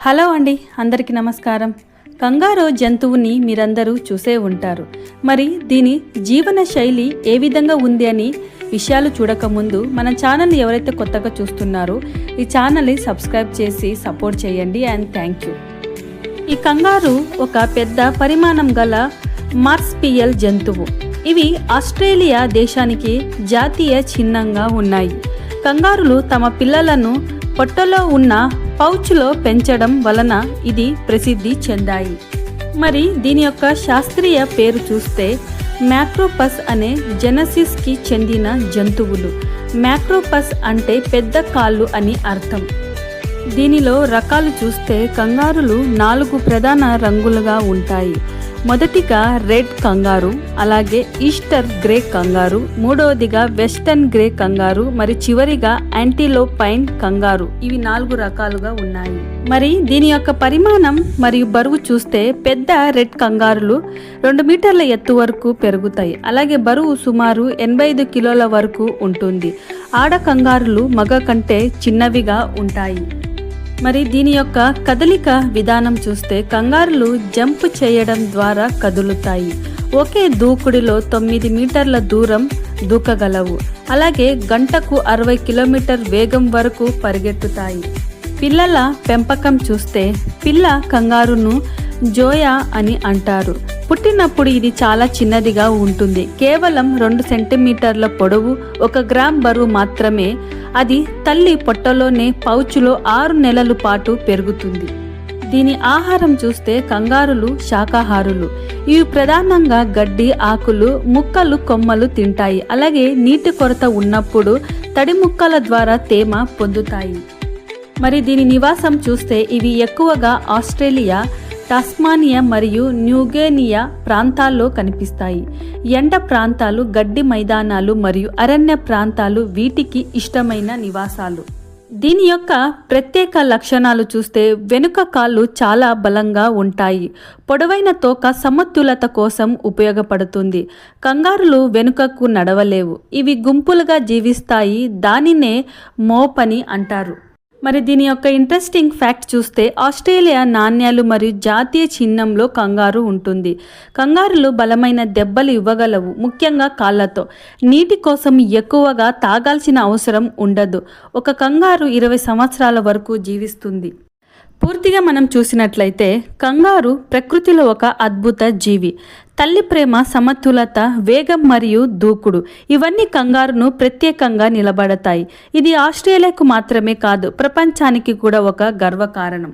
Hello అండి, అందరికీ నమస్కారం. కంగారో జంతువుని మీరందరూ చూసే ఉంటారు. మరి దీని జీవన శైలి ఏ విధంగా ఉంది అని విషయాలు చూడకముందు మన ఛానల్ని ఎవరైతే కొత్తగా చూస్తున్నారో ఈ ఛానల్ని సబ్స్క్రైబ్ చేసి సపోర్ట్ చేయండి అండ్ థ్యాంక్ యూ. ఈ కంగారు ఒక పెద్ద పరిమాణం గల మార్స్పియల్ జంతువు. ఇవి ఆస్ట్రేలియా దేశానికి జాతీయ చిహ్నంగా ఉన్నాయి. కంగారులు తమ పిల్లలను పొట్టలో ఉన్న పౌచ్లో పెంచడం వలన ఇది ప్రసిద్ధి చెందాయి. మరి దీని యొక్క శాస్త్రీయ పేరు చూస్తే మ్యాక్రోపస్ అనే జెనసిస్కి చెందిన జంతువులు. మ్యాక్రోపస్ అంటే పెద్ద కాళ్ళు అని అర్థం. దీనిలో రకాలు చూస్తే కంగారులు 4 ప్రధాన రంగులుగా ఉంటాయి. మొదటిగా రెడ్ కంగారు, అలాగే ఈస్టర్ గ్రే కంగారు, మూడవదిగా వెస్టర్న్ గ్రే కంగారు, మరి చివరిగా యాంటీలోపైన్ కంగారు. ఇవి 4 రకాలుగా ఉన్నాయి. మరి దీని యొక్క పరిమాణం మరియు బరువు చూస్తే పెద్ద రెడ్ కంగారులు 2 మీటర్ల ఎత్తు వరకు పెరుగుతాయి. అలాగే బరువు సుమారు 85 కిలోల వరకు ఉంటుంది. ఆడ కంగారులు మగ కంటే చిన్నవిగా ఉంటాయి. మరి దీని యొక్క కదలిక విధానం చూస్తే కంగారులు జంప్ చేయడం ద్వారా కదులుతాయి. ఒకే దూకుడిలో 9 మీటర్ల దూరం దూకగలవు. అలాగే గంటకు 60 కిలోమీటర్ వేగం వరకు పరిగెత్తుతాయి. పిల్లల పెంపకం చూస్తే పిల్ల కంగారును జోయా అని అంటారు. పుట్టినప్పుడు ఇది చాలా చిన్నదిగా ఉంటుంది. కేవలం 2 సెంటీమీటర్ల పొడవు, 1 గ్రామ్ బరువు మాత్రమే. అది తల్లి పొట్టలోనే పౌచులో 6 నెలల పాటు పెరుగుతుంది. దీని ఆహారం చూస్తే కంగారులు శాకాహారులు. ఇవి ప్రధానంగా గడ్డి, ఆకులు, ముక్కలు, కొమ్మలు తింటాయి. అలాగే నీటి కొరత ఉన్నప్పుడు తడి ముక్కల ద్వారా తేమ పొందుతాయి. మరి దీని నివాసం చూస్తే ఇవి ఎక్కువగా ఆస్ట్రేలియా, టాస్మానియా మరియు న్యూగినియా ప్రాంతాల్లో కనిపిస్తాయి. ఎండ ప్రాంతాలు, గడ్డి మైదానాలు మరియు అరణ్య ప్రాంతాలు వీటికి ఇష్టమైన నివాసాలు. దీని యొక్క ప్రత్యేక లక్షణాలు చూస్తే వెనుక కాళ్ళు చాలా బలంగా ఉంటాయి. పొడవైన తోక సమతుల్యత కోసం ఉపయోగపడుతుంది. కంగారులు వెనుకకు నడవలేవు. ఇవి గుంపులుగా జీవిస్తాయి. దానినే మోపని అంటారు. మరి దీని యొక్క ఇంట్రెస్టింగ్ ఫ్యాక్ట్ చూస్తే ఆస్ట్రేలియా నాణ్యాలు మరియు జాతీయ చిహ్నంలో కంగారు ఉంటుంది. కంగారులు బలమైన దెబ్బలు ఇవ్వగలవు, ముఖ్యంగా కాళ్ళతో. నీటి కోసం ఎక్కువగా తాగాల్సిన అవసరం ఉండదు. ఒక కంగారు 20 సంవత్సరాల వరకు జీవిస్తుంది. పూర్తిగా మనం చూసినట్లయితే కంగారు ప్రకృతిలో ఒక అద్భుత జీవి. తల్లి ప్రేమ, సమతుల్యత, వేగం మరియు దూకుడు ఇవన్నీ కంగారును ప్రత్యేకంగా నిలబడతాయి. ఇది ఆస్ట్రేలియాకు మాత్రమే కాదు, ప్రపంచానికి కూడా ఒక గర్వకారణం.